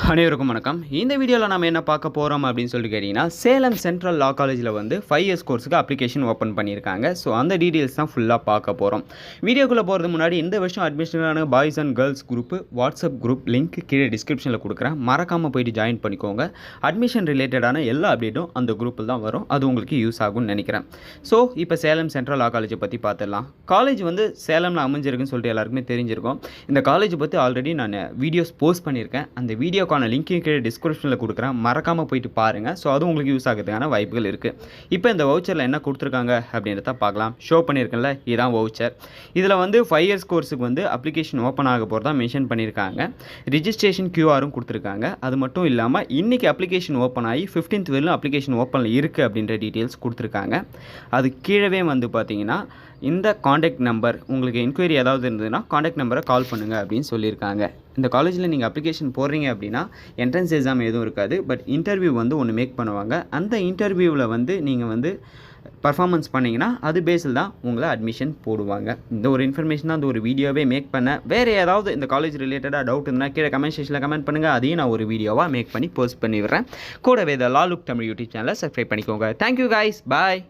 அனைவருக்கும் வணக்கம். இந்த வீடியோவில் நம்ம என்ன பார்க்க போகிறோம் அப்படின்னு சொல்லிட்டு கேட்டிங்கன்னா, சேலம் சென்ட்ரல் லா காலேஜில் வந்து 5 இயர்ஸ் கோர்ஸுக்கு அப்ளிகேஷன் ஓப்பன் பண்ணியிருக்காங்க. ஸோ அந்த டீட்டெயில்ஸ் தான் ஃபுல்லாக பார்க்க போகிறோம். வீடியோக்குள்ளே போகிறது முன்னாடி இந்த வருஷம் அட்மிஷனான boys and girls group WhatsApp group link கீழே டிஸ்கிரிப்ஷனில் கொடுக்குறேன். மறக்காமல் போயிட்டு ஜாயின் பண்ணிக்கோங்க. அட்மிஷன் ரிலேட்டடான எல்லா அப்டேட்டும் அந்த குரூப்பில் தான் வரும். அது உங்களுக்கு யூஸ் ஆகும்னு நினைக்கிறேன். ஸோ இப்போ சேலம் சென்ட்ரல் லா காலேஜை பற்றி பார்த்துடலாம். காலேஜ் வந்து சேலமில் அமைஞ்சிருக்குன்னு சொல்லிட்டு எல்லாருக்குமே தெரிஞ்சிருக்கும். இந்த காலேஜ் பற்றி ஆல்ரெடி நான் வீடியோஸ் போஸ்ட் பண்ணியிருக்கேன். அந்த வீடியோக்கான லிங்க்கையும் கீழே டிஸ்கிரிப்ஷனில் கொடுக்குறேன். மறக்காமல் போயிட்டு பாருங்கள். ஸோ அதுவும் உங்களுக்கு யூஸ் ஆகிறதுக்கான வாய்ப்புகள் இருக்குது. இப்போ இந்த வவுச்சரில் என்ன கொடுத்துருக்காங்க அப்படின்றத பார்க்கலாம். ஷோ பண்ணியிருக்கேன்ல, இதுதான் வவுச்சர். இதில் வந்து 5 இயர்ஸ் கோர்ஸுக்கு வந்து அப்ளிகேஷன் ஓப்பன் ஆக போகிறதா மென்ஷன் பண்ணியிருக்காங்க. ரிஜிஸ்ட்ரேஷன் கியூஆரும் கொடுத்துருக்காங்க. அது மட்டும் இல்லாமல் இன்றைக்கி அப்ளிகேஷன் ஓப்பன் ஆகி 15th வரையிலும் அப்ளிகேஷன் ஓப்பனில் இருக்குது அப்படின்ற டீட்டெயில்ஸ் கொடுத்துருக்காங்க. அது கீழவே வந்து பார்த்தீங்கன்னா இந்த காண்டாக்ட் நம்பர், உங்களுக்கு என்கொயரி ஏதாவது இருந்ததுன்னா காண்டாக்ட் நம்பரை கால் பண்ணுங்கள் அப்படின்னு சொல்லியிருக்காங்க. இந்த காலேஜில் நீங்கள் அப்ளிகேஷன் போடுறீங்க அப்படின்னா என்ட்ரன்ஸ் எக்ஸாம் எதுவும் இருக்காது. பட் இன்டர்வியூ வந்து ஒன்று மேக் பண்ணுவாங்க. அந்த இன்டர்வியூவில் வந்து நீங்கள் வந்து பர்ஃபார்மன்ஸ் பண்ணிங்கன்னா அது பேஸில் தான் உங்களை அட்மிஷன் போடுவாங்க. இந்த ஒரு இன்ஃபர்மேஷன் தான் அந்த ஒரு வீடியோவே மேக் பண்ணேன். வேறு ஏதாவது இந்த காலேஜ் ரிலேட்டடாக டவுட் இருந்தால் கீழே கமெண்ட் செக்ஷனில் கமெண்ட் பண்ணுங்கள். அதையும் நான் ஒரு வீடியோவாக மேக் பண்ணி போஸ்ட் பண்ணி விடுறேன். கூடவே இந்த லா லுக் தமிழ் யூடியூப் சேனலை சப்ஸ்கிரைப் பண்ணிக்கோங்க. தேங்க்யூ கைஸ், பாய்.